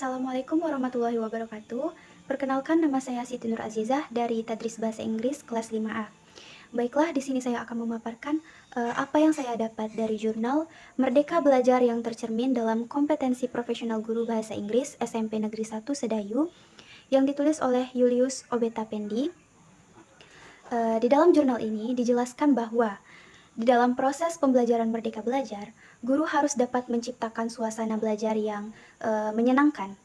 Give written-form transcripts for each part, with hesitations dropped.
Assalamualaikum warahmatullahi wabarakatuh. Perkenalkan, nama saya Siti Nur Azizah dari Tadris Bahasa Inggris kelas 5A. Baiklah, di sini saya akan memaparkan apa yang saya dapat dari jurnal Merdeka Belajar yang tercermin dalam kompetensi profesional guru bahasa Inggris SMP Negeri 1 Sedayu yang ditulis oleh Julius Obetapendi. Di dalam jurnal ini dijelaskan bahwa di dalam proses pembelajaran Merdeka Belajar, guru harus dapat menciptakan suasana belajar yang menyenangkan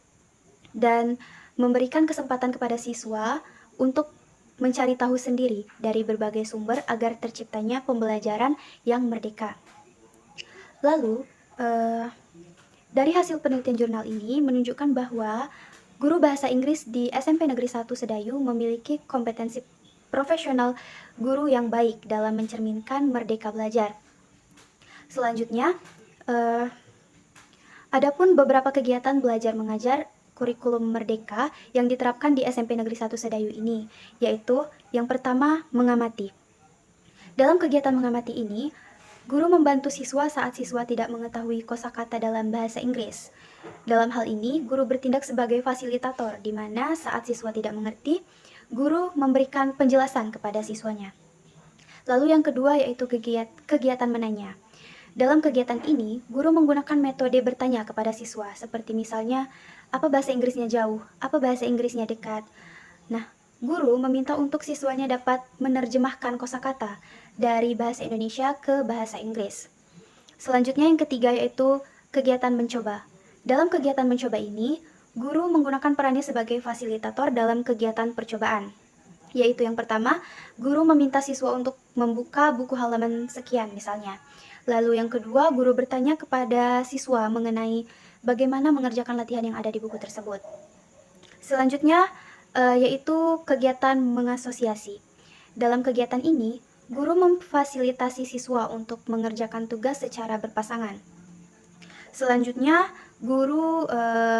dan memberikan kesempatan kepada siswa untuk mencari tahu sendiri dari berbagai sumber agar terciptanya pembelajaran yang merdeka. Lalu, dari hasil penelitian jurnal ini menunjukkan bahwa guru bahasa Inggris di SMP Negeri 1 Sedayu memiliki kompetensi profesional guru yang baik dalam mencerminkan merdeka belajar. Selanjutnya, adapun beberapa kegiatan belajar mengajar kurikulum merdeka yang diterapkan di SMP Negeri 1 Sedayu ini, yaitu yang pertama, mengamati. Dalam kegiatan mengamati ini, guru membantu siswa saat siswa tidak mengetahui kosakata dalam bahasa Inggris. Dalam hal ini, guru bertindak sebagai fasilitator, di mana saat siswa tidak mengerti, guru memberikan penjelasan kepada siswanya. Lalu yang kedua yaitu kegiatan menanya. Dalam kegiatan ini, guru menggunakan metode bertanya kepada siswa, seperti misalnya, apa bahasa Inggrisnya jauh, apa bahasa Inggrisnya dekat. Nah, guru meminta untuk siswanya dapat menerjemahkan kosakata dari bahasa Indonesia ke bahasa Inggris. Selanjutnya yang ketiga yaitu kegiatan mencoba. Dalam kegiatan mencoba ini, guru menggunakan perannya sebagai fasilitator dalam kegiatan percobaan. Yaitu yang pertama, guru meminta siswa untuk membuka buku halaman sekian misalnya. Lalu yang kedua, guru bertanya kepada siswa mengenai bagaimana mengerjakan latihan yang ada di buku tersebut. Selanjutnya, yaitu kegiatan mengasosiasi. Dalam kegiatan ini, guru memfasilitasi siswa untuk mengerjakan tugas secara berpasangan. Selanjutnya, guru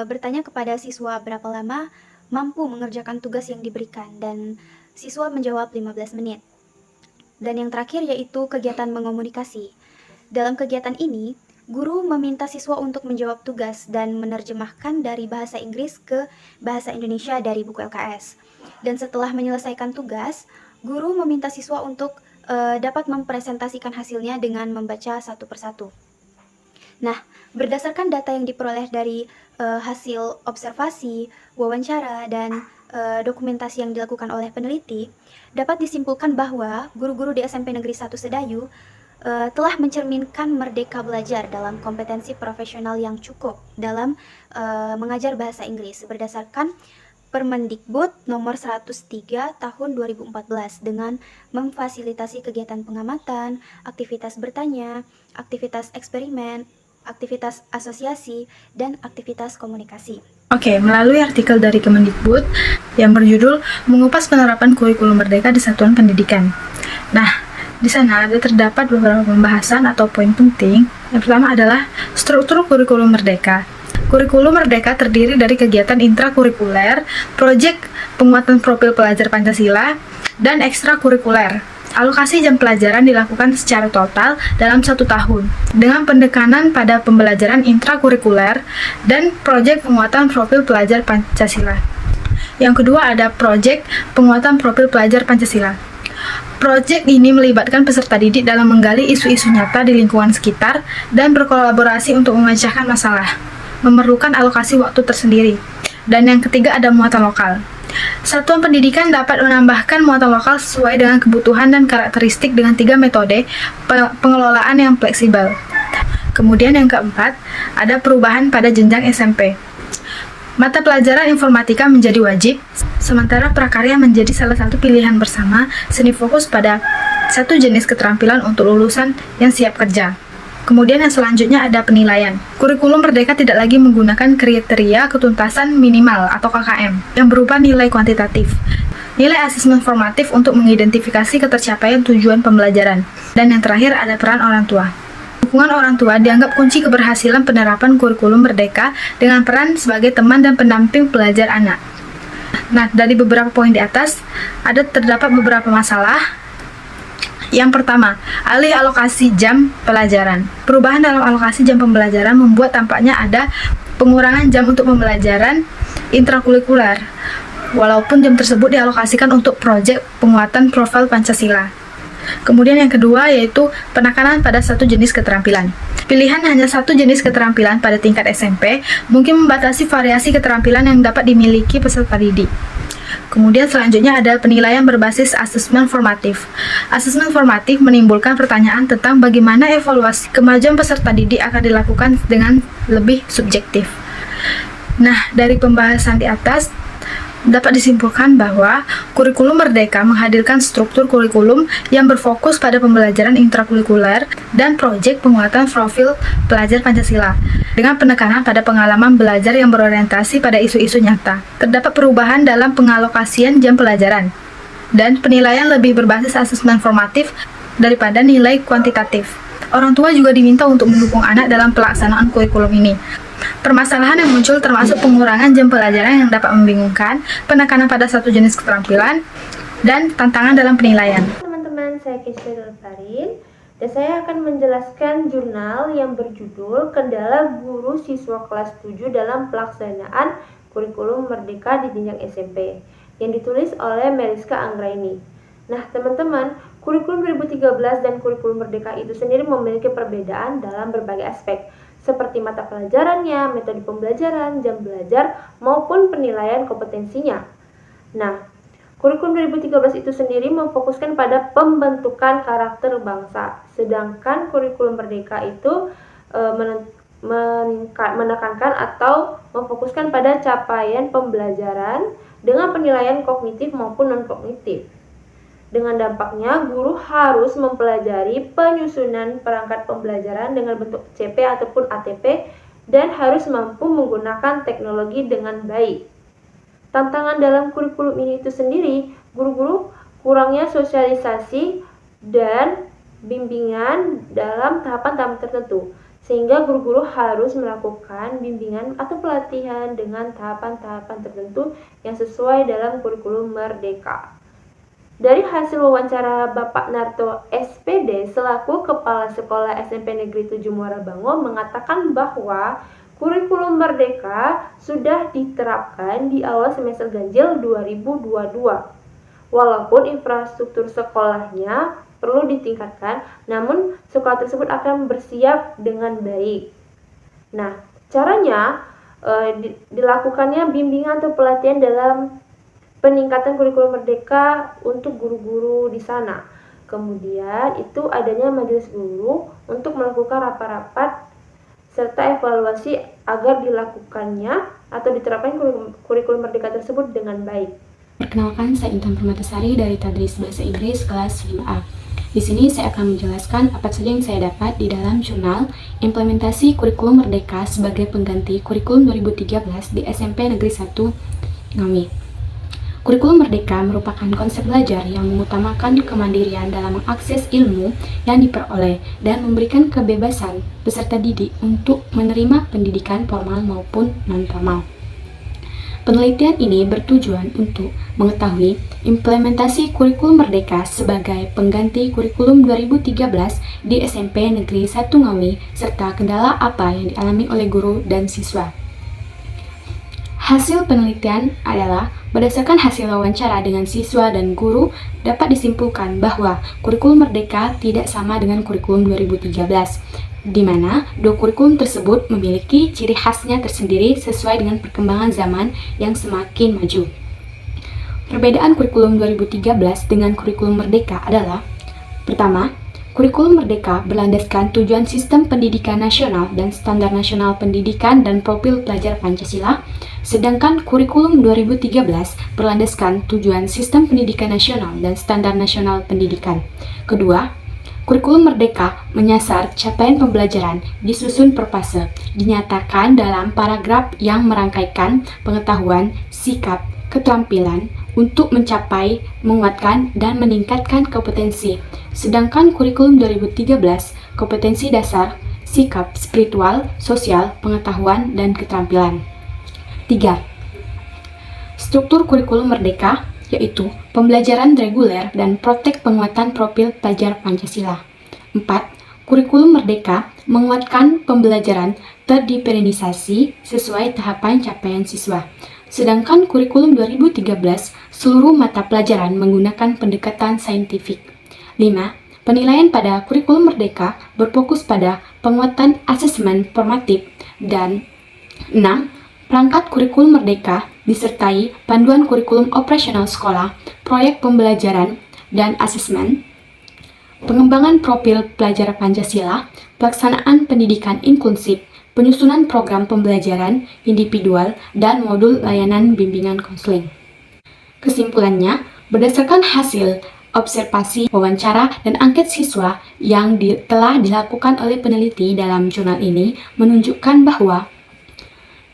bertanya kepada siswa berapa lama mampu mengerjakan tugas yang diberikan dan siswa menjawab 15 menit. Dan yang terakhir yaitu kegiatan mengomunikasi. Dalam kegiatan ini, guru meminta siswa untuk menjawab tugas dan menerjemahkan dari bahasa Inggris ke bahasa Indonesia dari buku LKS. Dan setelah menyelesaikan tugas, guru meminta siswa untuk dapat mempresentasikan hasilnya dengan membaca satu persatu. Nah, berdasarkan data yang diperoleh dari hasil observasi, wawancara, dan dokumentasi yang dilakukan oleh peneliti, dapat disimpulkan bahwa guru-guru di SMP Negeri 1 Sedayu telah mencerminkan merdeka belajar dalam kompetensi profesional yang cukup dalam mengajar bahasa Inggris berdasarkan Permendikbud nomor 103 tahun 2014 dengan memfasilitasi kegiatan pengamatan, aktivitas bertanya, aktivitas eksperimen, aktivitas asosiasi, dan aktivitas komunikasi. Oke, melalui artikel dari Kemendikbud yang berjudul Mengupas Penerapan Kurikulum Merdeka di Satuan Pendidikan. Nah, di sana terdapat beberapa pembahasan atau poin penting. Yang pertama adalah struktur kurikulum merdeka. Kurikulum merdeka terdiri dari kegiatan intrakurikuler, proyek penguatan profil pelajar Pancasila, dan ekstrakurikuler. Alokasi jam pelajaran dilakukan secara total dalam 1 tahun, dengan pendekanan pada pembelajaran intrakurikuler dan proyek penguatan profil pelajar Pancasila. Yang kedua ada proyek penguatan profil pelajar Pancasila. Proyek ini melibatkan peserta didik dalam menggali isu-isu nyata di lingkungan sekitar dan berkolaborasi untuk memecahkan masalah, memerlukan alokasi waktu tersendiri. Dan yang ketiga ada muatan lokal. Satuan pendidikan dapat menambahkan muatan lokal sesuai dengan kebutuhan dan karakteristik dengan 3 metode pengelolaan yang fleksibel. Kemudian yang keempat, ada perubahan pada jenjang SMP. Mata pelajaran informatika menjadi wajib, sementara prakarya menjadi salah satu pilihan bersama seni fokus pada satu jenis keterampilan untuk lulusan yang siap kerja. Kemudian yang selanjutnya ada penilaian. Kurikulum merdeka tidak lagi menggunakan kriteria ketuntasan minimal atau KKM yang berupa nilai kuantitatif. Nilai asesmen formatif untuk mengidentifikasi ketercapaian tujuan pembelajaran. Dan yang terakhir ada peran orang tua. Dukungan orang tua dianggap kunci keberhasilan penerapan kurikulum merdeka dengan peran sebagai teman dan pendamping belajar anak. Nah, dari beberapa poin di atas, terdapat beberapa masalah. Yang pertama, alih alokasi jam pelajaran. Perubahan dalam alokasi jam pembelajaran membuat tampaknya ada pengurangan jam untuk pembelajaran intrakurikuler, walaupun jam tersebut dialokasikan untuk proyek penguatan profil Pancasila. Kemudian yang kedua yaitu penekanan pada satu jenis keterampilan. Pilihan hanya satu jenis keterampilan pada tingkat SMP mungkin membatasi variasi keterampilan yang dapat dimiliki peserta didik. Kemudian selanjutnya ada penilaian berbasis asesmen formatif. Asesmen formatif menimbulkan pertanyaan tentang bagaimana evaluasi kemajuan peserta didik akan dilakukan dengan lebih subjektif. Nah, dari pembahasan di atas dapat disimpulkan bahwa kurikulum merdeka menghadirkan struktur kurikulum yang berfokus pada pembelajaran intrakurikuler dan proyek penguatan profil pelajar Pancasila dengan penekanan pada pengalaman belajar yang berorientasi pada isu-isu nyata. Terdapat perubahan dalam pengalokasian jam pelajaran dan penilaian lebih berbasis asesmen formatif daripada nilai kuantitatif. Orang tua juga diminta untuk mendukung anak dalam pelaksanaan kurikulum ini. Permasalahan yang muncul termasuk pengurangan jam pelajaran yang dapat membingungkan, penekanan pada satu jenis keterampilan, dan tantangan dalam penilaian. Teman-teman, saya Kisha Farin dan saya akan menjelaskan jurnal yang berjudul Kendala Guru Siswa Kelas 7 dalam Pelaksanaan Kurikulum Merdeka di Jenjang SMP yang ditulis oleh Meriska Anggraini. Nah, teman-teman, kurikulum 2013 dan kurikulum merdeka itu sendiri memiliki perbedaan dalam berbagai aspek, seperti mata pelajarannya, metode pembelajaran, jam belajar, maupun penilaian kompetensinya. Nah, kurikulum 2013 itu sendiri memfokuskan pada pembentukan karakter bangsa, sedangkan kurikulum merdeka itu menekankan atau memfokuskan pada capaian pembelajaran dengan penilaian kognitif maupun non-kognitif. Dengan dampaknya, guru harus mempelajari penyusunan perangkat pembelajaran dengan bentuk CP ataupun ATP dan harus mampu menggunakan teknologi dengan baik. Tantangan dalam kurikulum ini itu sendiri, guru-guru kurangnya sosialisasi dan bimbingan dalam tahapan-tahapan tertentu, sehingga guru-guru harus melakukan bimbingan atau pelatihan dengan tahapan-tahapan tertentu yang sesuai dalam kurikulum merdeka. Dari hasil wawancara Bapak Narto SPD selaku Kepala Sekolah SMP Negeri 7 Muara Bango mengatakan bahwa kurikulum merdeka sudah diterapkan di awal semester ganjil 2022. Walaupun infrastruktur sekolahnya perlu ditingkatkan, namun sekolah tersebut akan bersiap dengan baik. Nah, caranya dilakukannya bimbingan atau pelatihan dalam peningkatan kurikulum merdeka untuk guru-guru di sana. Kemudian itu adanya majelis guru untuk melakukan rapat-rapat serta evaluasi agar dilakukannya atau diterapkan kurikulum merdeka tersebut dengan baik. Perkenalkan, saya Intan Permatasari dari Tadris Bahasa Inggris kelas 5A. Di sini saya akan menjelaskan apa saja yang saya dapat di dalam jurnal Implementasi Kurikulum Merdeka sebagai pengganti Kurikulum 2013 di SMP Negeri 1 Ngawi. Kurikulum Merdeka merupakan konsep belajar yang mengutamakan kemandirian dalam mengakses ilmu yang diperoleh dan memberikan kebebasan peserta didik untuk menerima pendidikan formal maupun non-formal. Penelitian ini bertujuan untuk mengetahui implementasi kurikulum merdeka sebagai pengganti kurikulum 2013 di SMP Negeri 1 Ngawi serta kendala apa yang dialami oleh guru dan siswa. Hasil penelitian adalah berdasarkan hasil wawancara dengan siswa dan guru dapat disimpulkan bahwa kurikulum merdeka tidak sama dengan kurikulum 2013, di mana dua kurikulum tersebut memiliki ciri khasnya tersendiri sesuai dengan perkembangan zaman yang semakin maju. Perbedaan kurikulum 2013 dengan kurikulum merdeka adalah: pertama, kurikulum merdeka berlandaskan tujuan sistem pendidikan nasional dan standar nasional pendidikan dan profil pelajar Pancasila, sedangkan kurikulum 2013 berlandaskan tujuan sistem pendidikan nasional dan standar nasional pendidikan. Kedua, kurikulum merdeka menyasar capaian pembelajaran disusun per fase, dinyatakan dalam paragraf yang merangkaikan pengetahuan, sikap, keterampilan untuk mencapai, menguatkan, dan meningkatkan kompetensi. Sedangkan kurikulum 2013, kompetensi dasar, sikap, spiritual, sosial, pengetahuan, dan keterampilan. 3. Struktur kurikulum merdeka yaitu pembelajaran reguler dan praktek penguatan profil pelajar Pancasila. 4. Kurikulum merdeka menguatkan pembelajaran terdiferensiasi sesuai tahapan capaian siswa. Sedangkan kurikulum 2013 seluruh mata pelajaran menggunakan pendekatan saintifik. 5. Penilaian pada kurikulum merdeka berfokus pada penguatan asesmen formatif. Dan 6. Perangkat kurikulum merdeka disertai panduan kurikulum operasional sekolah, proyek pembelajaran dan asesmen, pengembangan profil pelajar Pancasila, pelaksanaan pendidikan inklusif, penyusunan program pembelajaran individual, dan modul layanan bimbingan konseling. Kesimpulannya, berdasarkan hasil observasi, wawancara, dan angket siswa yang telah dilakukan oleh peneliti dalam jurnal ini menunjukkan bahwa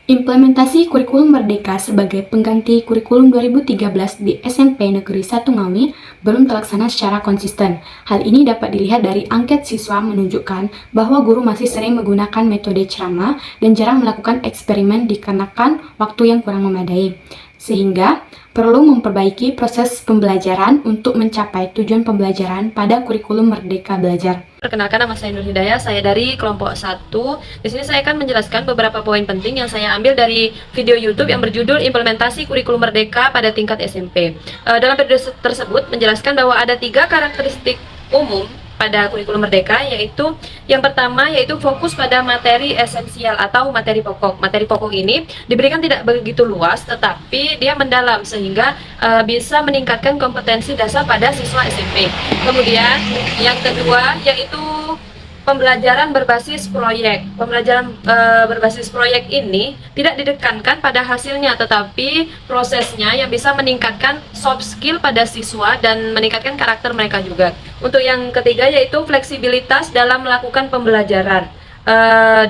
implementasi kurikulum merdeka sebagai pengganti kurikulum 2013 di SMP Negeri 1 Ngawi belum terlaksana secara konsisten. Hal ini dapat dilihat dari angket siswa menunjukkan bahwa guru masih sering menggunakan metode ceramah dan jarang melakukan eksperimen dikarenakan waktu yang kurang memadai. Sehingga perlu memperbaiki proses pembelajaran untuk mencapai tujuan pembelajaran pada kurikulum Merdeka Belajar. Perkenalkan, nama saya Nur Hidayah, saya dari kelompok 1. Di sini saya akan menjelaskan beberapa poin penting yang saya ambil dari video YouTube yang berjudul Implementasi Kurikulum Merdeka pada tingkat SMP. Dalam video tersebut menjelaskan bahwa ada 3 karakteristik umum pada kurikulum merdeka, yaitu yang pertama yaitu fokus pada materi esensial atau materi pokok. Materi pokok ini diberikan tidak begitu luas, tetapi dia mendalam sehingga bisa meningkatkan kompetensi dasar pada siswa SMP. Kemudian yang kedua yaitu pembelajaran berbasis proyek. Pembelajaran berbasis proyek ini tidak ditekankan pada hasilnya, tetapi prosesnya yang bisa meningkatkan soft skill pada siswa dan meningkatkan karakter mereka juga. Untuk yang ketiga yaitu fleksibilitas dalam melakukan pembelajaran.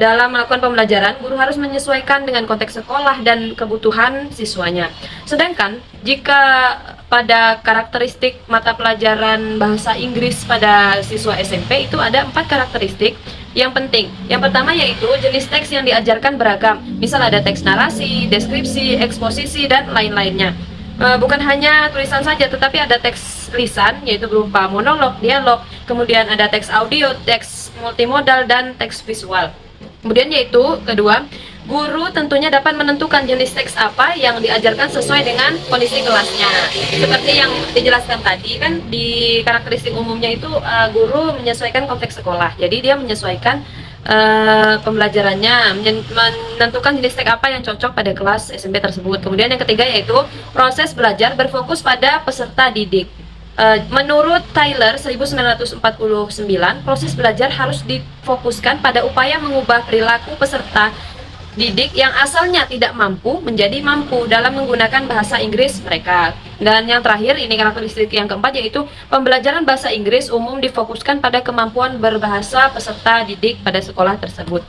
Dalam melakukan pembelajaran, guru harus menyesuaikan dengan konteks sekolah dan kebutuhan siswanya. Sedangkan jika pada karakteristik mata pelajaran bahasa Inggris pada siswa SMP itu ada 4 karakteristik yang penting. Yang pertama yaitu jenis teks yang diajarkan beragam. Misal ada teks narasi, deskripsi, eksposisi, dan lain-lainnya. Bukan hanya tulisan saja, tetapi ada teks lisan yaitu berupa monolog, dialog, kemudian ada teks audio, teks multimodal, dan teks visual. Kemudian yaitu kedua, guru tentunya dapat menentukan jenis teks apa yang diajarkan sesuai dengan kondisi kelasnya. Seperti yang dijelaskan tadi kan di karakteristik umumnya itu guru menyesuaikan konteks sekolah. Jadi dia menyesuaikan pembelajarannya, menentukan jenis teks apa yang cocok pada kelas SMP tersebut. Kemudian yang ketiga yaitu proses belajar berfokus pada peserta didik. Menurut Tyler 1949, proses belajar harus difokuskan pada upaya mengubah perilaku peserta didik yang asalnya tidak mampu menjadi mampu dalam menggunakan bahasa Inggris mereka. Dan yang terakhir, ini karakteristik yang keempat, yaitu pembelajaran bahasa Inggris umum difokuskan pada kemampuan berbahasa peserta didik pada sekolah tersebut.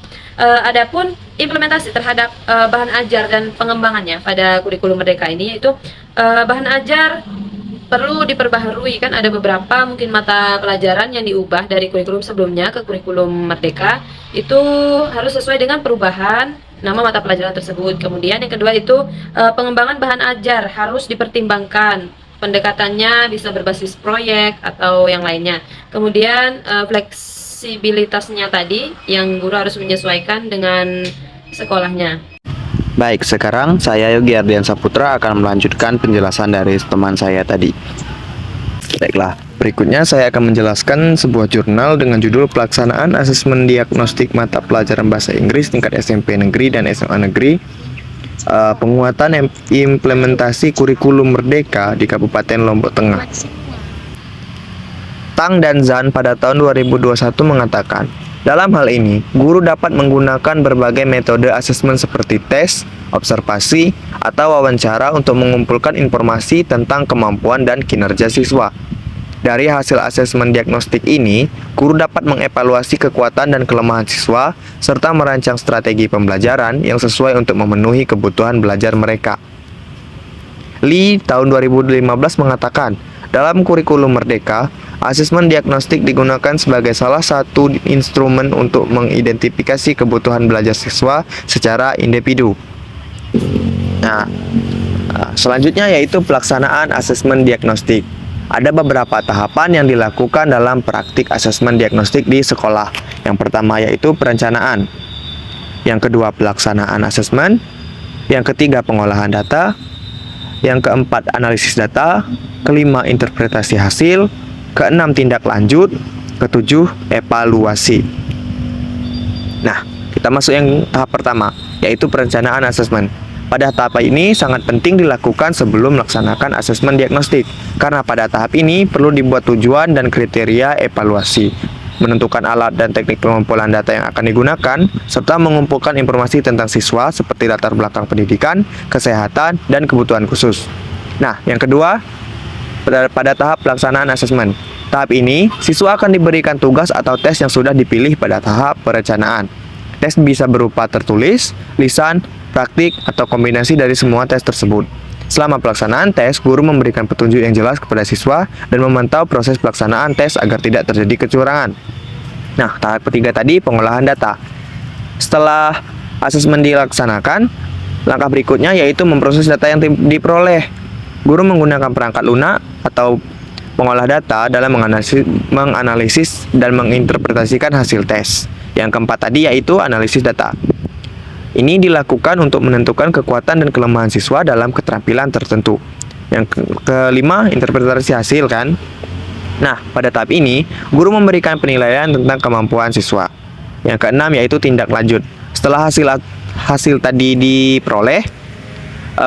Adapun implementasi terhadap bahan ajar dan pengembangannya pada kurikulum merdeka ini, yaitu bahan ajar perlu diperbaharui. Kan ada beberapa mungkin mata pelajaran yang diubah dari kurikulum sebelumnya ke kurikulum merdeka, itu harus sesuai dengan perubahan nama mata pelajaran tersebut. Kemudian yang kedua itu pengembangan bahan ajar harus dipertimbangkan, pendekatannya bisa berbasis proyek atau yang lainnya. Kemudian fleksibilitasnya tadi yang guru harus menyesuaikan dengan sekolahnya. Baik, sekarang saya Yogi Ardian Saputra akan melanjutkan penjelasan dari teman saya tadi. Baiklah, berikutnya saya akan menjelaskan sebuah jurnal dengan judul Pelaksanaan Asesmen Diagnostik Mata Pelajaran Bahasa Inggris tingkat SMP Negeri dan SMA Negeri, penguatan implementasi kurikulum merdeka di Kabupaten Lombok Tengah. Tang dan Zan pada tahun 2021 mengatakan, dalam hal ini, guru dapat menggunakan berbagai metode asesmen seperti tes, observasi, atau wawancara untuk mengumpulkan informasi tentang kemampuan dan kinerja siswa. Dari hasil asesmen diagnostik ini, guru dapat mengevaluasi kekuatan dan kelemahan siswa, serta merancang strategi pembelajaran yang sesuai untuk memenuhi kebutuhan belajar mereka. Lee tahun 2015 mengatakan, dalam kurikulum merdeka, asesmen diagnostik digunakan sebagai salah satu instrumen untuk mengidentifikasi kebutuhan belajar siswa secara individu. Nah, selanjutnya yaitu pelaksanaan asesmen diagnostik. Ada beberapa tahapan yang dilakukan dalam praktik asesmen diagnostik di sekolah. Yang pertama yaitu perencanaan. Yang kedua, pelaksanaan asesmen. Yang ketiga, pengolahan data. Yang keempat, analisis data. Kelima, interpretasi hasil. Keenam, tindak lanjut. Ketujuh, evaluasi. Nah, kita masuk yang tahap pertama, yaitu perencanaan asesmen. Pada tahap ini sangat penting dilakukan sebelum melaksanakan asesmen diagnostik, karena pada tahap ini perlu dibuat tujuan dan kriteria evaluasi, menentukan alat dan teknik pengumpulan data yang akan digunakan, serta mengumpulkan informasi tentang siswa seperti latar belakang pendidikan, kesehatan, dan kebutuhan khusus. Nah, yang kedua, pada tahap pelaksanaan asesmen. Tahap ini, siswa akan diberikan tugas atau tes yang sudah dipilih pada tahap perencanaan. Tes bisa berupa tertulis, lisan, praktik, atau kombinasi dari semua tes tersebut. Selama pelaksanaan tes, guru memberikan petunjuk yang jelas kepada siswa dan memantau proses pelaksanaan tes agar tidak terjadi kecurangan. Nah, tahap ketiga tadi, pengolahan data. Setelah asesmen dilaksanakan, langkah berikutnya yaitu memproses data yang diperoleh. Guru menggunakan perangkat lunak atau pengolah data dalam menganalisis dan menginterpretasikan hasil tes. Yang keempat tadi yaitu analisis data. Ini dilakukan untuk menentukan kekuatan dan kelemahan siswa dalam keterampilan tertentu. Yang kelima, interpretasi hasil kan. Nah, pada tahap ini, guru memberikan penilaian tentang kemampuan siswa. Yang keenam yaitu tindak lanjut. Setelah hasil tadi diperoleh,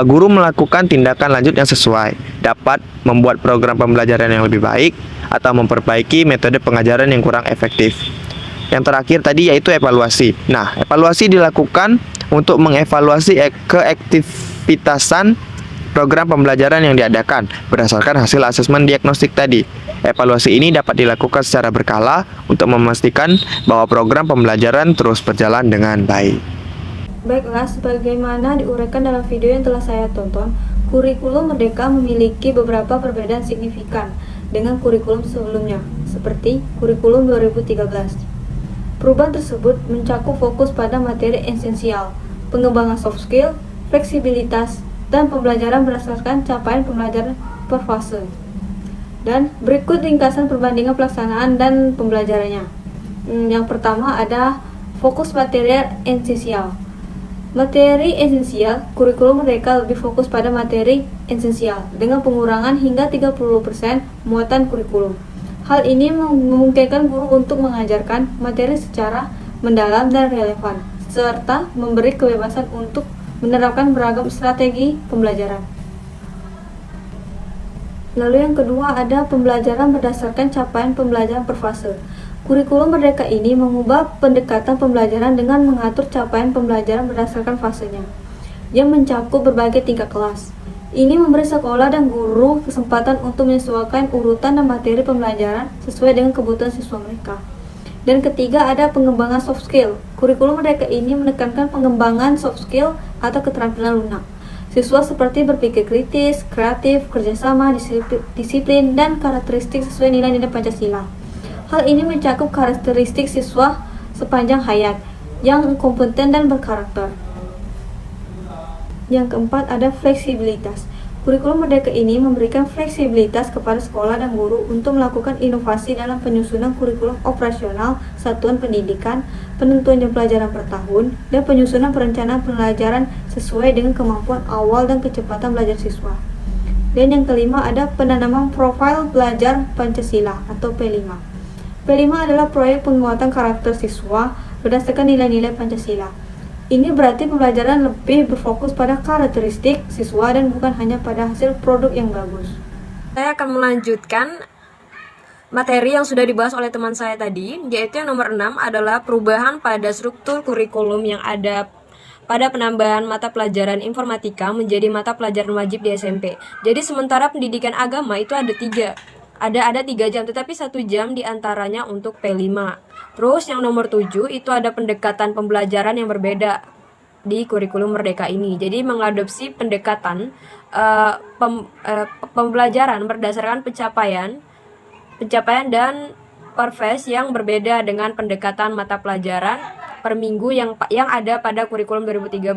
guru melakukan tindakan lanjut yang sesuai, dapat membuat program pembelajaran yang lebih baik atau memperbaiki metode pengajaran yang kurang efektif. Yang terakhir tadi yaitu evaluasi. Nah, evaluasi dilakukan untuk mengevaluasi keaktivitasan program pembelajaran yang diadakan berdasarkan hasil asesmen diagnostik tadi. Evaluasi ini dapat dilakukan secara berkala untuk memastikan bahwa program pembelajaran terus berjalan dengan baik. Baiklah, sebagaimana diuraikan dalam video yang telah saya tonton, kurikulum Merdeka memiliki beberapa perbedaan signifikan dengan kurikulum sebelumnya, seperti kurikulum 2013. Perubahan tersebut mencakup fokus pada materi esensial, pengembangan soft skill, fleksibilitas, dan pembelajaran berdasarkan capaian pembelajaran per fase. Dan berikut ringkasan perbandingan pelaksanaan dan pembelajarannya. Yang pertama ada fokus materi esensial. Materi esensial, kurikulum Merdeka lebih fokus pada materi esensial dengan pengurangan hingga 30% muatan kurikulum. Hal ini memungkinkan guru untuk mengajarkan materi secara mendalam dan relevan, serta memberi kebebasan untuk menerapkan beragam strategi pembelajaran. Lalu yang kedua ada pembelajaran berdasarkan capaian pembelajaran per fase. Kurikulum Merdeka ini mengubah pendekatan pembelajaran dengan mengatur capaian pembelajaran berdasarkan fasenya, yang mencakup berbagai tingkat kelas. Ini memberi sekolah dan guru kesempatan untuk menyesuaikan urutan dan materi pembelajaran sesuai dengan kebutuhan siswa mereka. Dan ketiga ada pengembangan soft skill. Kurikulum Merdeka ini menekankan pengembangan soft skill atau keterampilan lunak. Siswa seperti berpikir kritis, kreatif, kerjasama, disiplin, dan karakteristik sesuai nilai-nilai Pancasila. Hal ini mencakup karakteristik siswa sepanjang hayat yang kompeten dan berkarakter. Yang keempat ada fleksibilitas. Kurikulum Merdeka ini memberikan fleksibilitas kepada sekolah dan guru untuk melakukan inovasi dalam penyusunan kurikulum operasional satuan pendidikan, penentuan jam pelajaran per tahun, dan penyusunan perencanaan pembelajaran sesuai dengan kemampuan awal dan kecepatan belajar siswa. Dan yang kelima ada penanaman profil belajar Pancasila atau P5. P5 adalah proyek penguatan karakter siswa berdasarkan nilai-nilai Pancasila. Ini berarti pembelajaran lebih berfokus pada karakteristik siswa dan bukan hanya pada hasil produk yang bagus. Saya akan melanjutkan materi yang sudah dibahas oleh teman saya tadi, yaitu yang nomor 6 adalah perubahan pada struktur kurikulum yang ada pada penambahan mata pelajaran informatika menjadi mata pelajaran wajib di SMP. Jadi sementara pendidikan agama itu ada 3 jam, tetapi 1 jam diantaranya untuk P5. Terus yang nomor 7 itu ada pendekatan pembelajaran yang berbeda di kurikulum Merdeka ini. Jadi mengadopsi pendekatan pembelajaran berdasarkan pencapaian dan per phase yang berbeda dengan pendekatan mata pelajaran per minggu yang ada pada kurikulum 2013.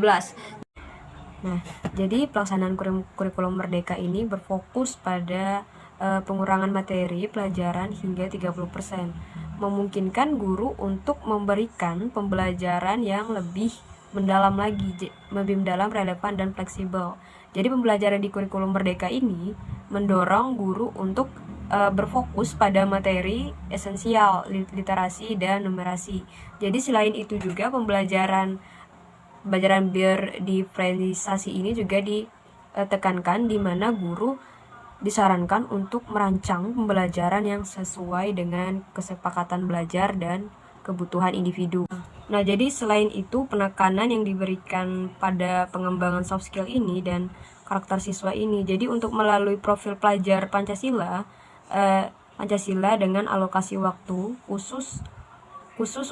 Nah, jadi pelaksanaan kurikulum Merdeka ini berfokus pada pengurangan materi pelajaran hingga 30%, memungkinkan guru untuk memberikan pembelajaran yang lebih mendalam lagi, lebih mendalam, relevan, dan fleksibel. Jadi pembelajaran di kurikulum Merdeka ini mendorong guru untuk berfokus pada materi esensial, literasi dan numerasi. Jadi selain itu juga pembelajaran berdiferensiasi ini juga ditekankan, di mana guru disarankan untuk merancang pembelajaran yang sesuai dengan kesepakatan belajar dan kebutuhan individu. Nah, jadi selain itu penekanan yang diberikan pada pengembangan soft skill ini dan karakter siswa ini. Jadi untuk melalui profil pelajar Pancasila dengan alokasi waktu khusus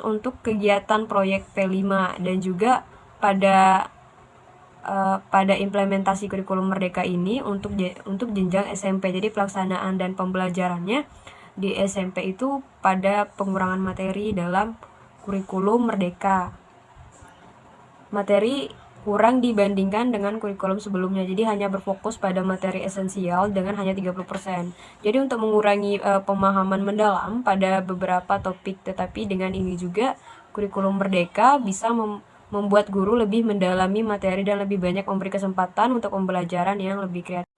untuk kegiatan proyek P5 dan juga pada implementasi kurikulum Merdeka ini untuk jenjang SMP. Jadi pelaksanaan dan pembelajarannya di SMP itu pada pengurangan materi dalam kurikulum Merdeka. Materi kurang dibandingkan dengan kurikulum sebelumnya. Jadi hanya berfokus pada materi esensial dengan hanya 30%. Jadi untuk mengurangi pemahaman mendalam pada beberapa topik, tetapi dengan ini juga kurikulum Merdeka bisa membuat guru lebih mendalami materi dan lebih banyak memberi kesempatan untuk pembelajaran yang lebih kreatif.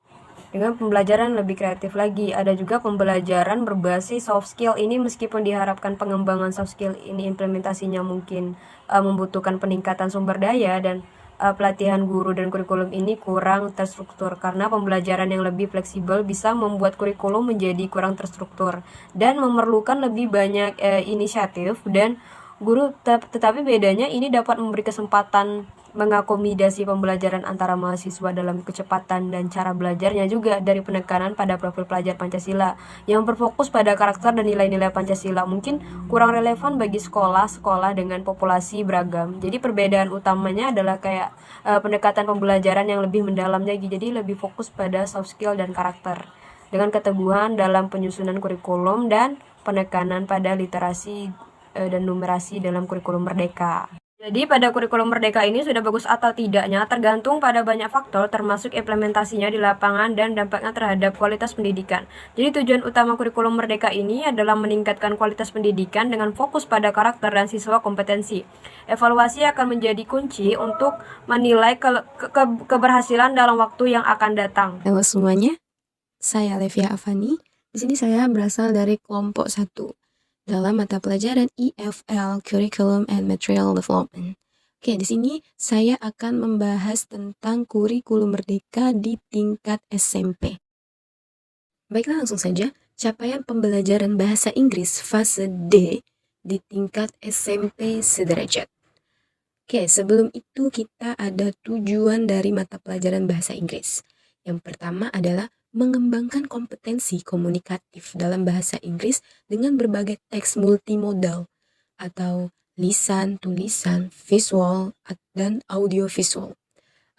Dengan pembelajaran lebih kreatif lagi, ada juga pembelajaran berbasis soft skill ini. Meskipun diharapkan pengembangan soft skill ini implementasinya mungkin membutuhkan peningkatan sumber daya dan pelatihan guru, dan kurikulum ini kurang terstruktur karena pembelajaran yang lebih fleksibel bisa membuat kurikulum menjadi kurang terstruktur dan memerlukan lebih banyak inisiatif dan guru. Tetapi bedanya ini dapat memberi kesempatan mengakomodasi pembelajaran antara mahasiswa dalam kecepatan dan cara belajarnya, juga dari penekanan pada profil pelajar Pancasila yang berfokus pada karakter dan nilai-nilai Pancasila mungkin kurang relevan bagi sekolah-sekolah dengan populasi beragam. Jadi perbedaan utamanya adalah kayak pendekatan pembelajaran yang lebih mendalam lagi, jadi lebih fokus pada soft skill dan karakter dengan keteguhan dalam penyusunan kurikulum dan penekanan pada literasi dan numerasi dalam kurikulum Merdeka. Jadi pada kurikulum Merdeka ini sudah bagus atau tidaknya tergantung pada banyak faktor, termasuk implementasinya di lapangan dan dampaknya terhadap kualitas pendidikan. Jadi tujuan utama kurikulum Merdeka ini adalah meningkatkan kualitas pendidikan dengan fokus pada karakter dan siswa kompetensi. Evaluasi akan menjadi kunci untuk menilai keberhasilan dalam waktu yang akan datang. Halo semuanya, saya Levia Afani. Di sini saya berasal dari kelompok 1 dalam mata pelajaran EFL Curriculum and Material Development. Oke, di sini saya akan membahas tentang kurikulum Merdeka di tingkat SMP. Baiklah, langsung saja. Capaian pembelajaran bahasa Inggris fase D di tingkat SMP sederajat. Oke, sebelum itu kita ada tujuan dari mata pelajaran bahasa Inggris. Yang pertama adalah mengembangkan kompetensi komunikatif dalam bahasa Inggris dengan berbagai teks multimodal atau lisan, tulisan, visual, dan audiovisual.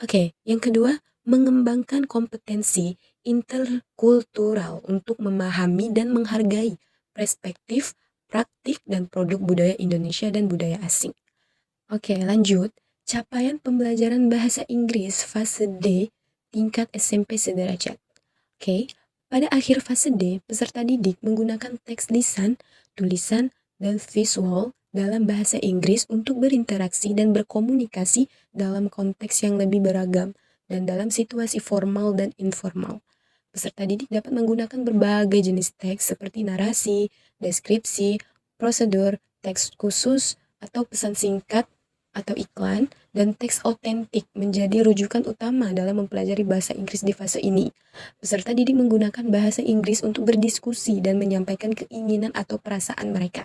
Oke, yang kedua, mengembangkan kompetensi interkultural untuk memahami dan menghargai perspektif, praktik, dan produk budaya Indonesia dan budaya asing. Oke, lanjut. Capaian pembelajaran bahasa Inggris fase D tingkat SMP sederajat. Oke, pada akhir fase D, peserta didik menggunakan teks lisan, tulisan, dan visual dalam bahasa Inggris untuk berinteraksi dan berkomunikasi dalam konteks yang lebih beragam dan dalam situasi formal dan informal. Peserta didik dapat menggunakan berbagai jenis teks seperti narasi, deskripsi, prosedur, teks khusus, atau pesan singkat atau iklan, dan teks otentik menjadi rujukan utama dalam mempelajari bahasa Inggris di fase ini. Peserta didik menggunakan bahasa Inggris untuk berdiskusi dan menyampaikan keinginan atau perasaan mereka.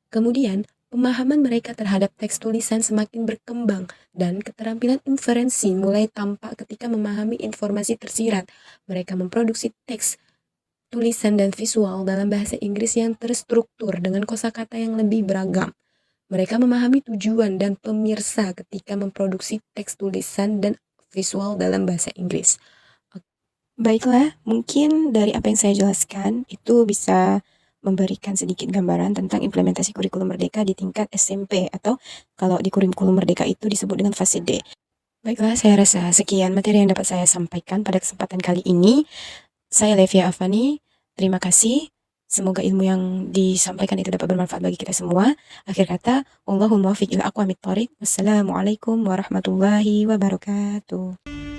Kemudian, pemahaman mereka terhadap teks tulisan semakin berkembang dan keterampilan inferensi mulai tampak ketika memahami informasi tersirat. Mereka memproduksi teks, tulisan, dan visual dalam bahasa Inggris yang terstruktur dengan kosakata yang lebih beragam. Mereka memahami tujuan dan pemirsa ketika memproduksi teks tulisan dan visual dalam bahasa Inggris. Baiklah, mungkin dari apa yang saya jelaskan itu bisa memberikan sedikit gambaran tentang implementasi kurikulum Merdeka di tingkat SMP, atau kalau di kurikulum Merdeka itu disebut dengan fase D. Baiklah, saya rasa sekian materi yang dapat saya sampaikan pada kesempatan kali ini. Saya Levia Afani, terima kasih. Semoga ilmu yang disampaikan itu dapat bermanfaat bagi kita semua. Akhir kata, Allahumma muwaffiq ila aqwamit thoriq. Wassalamualaikum warahmatullahi wabarakatuh.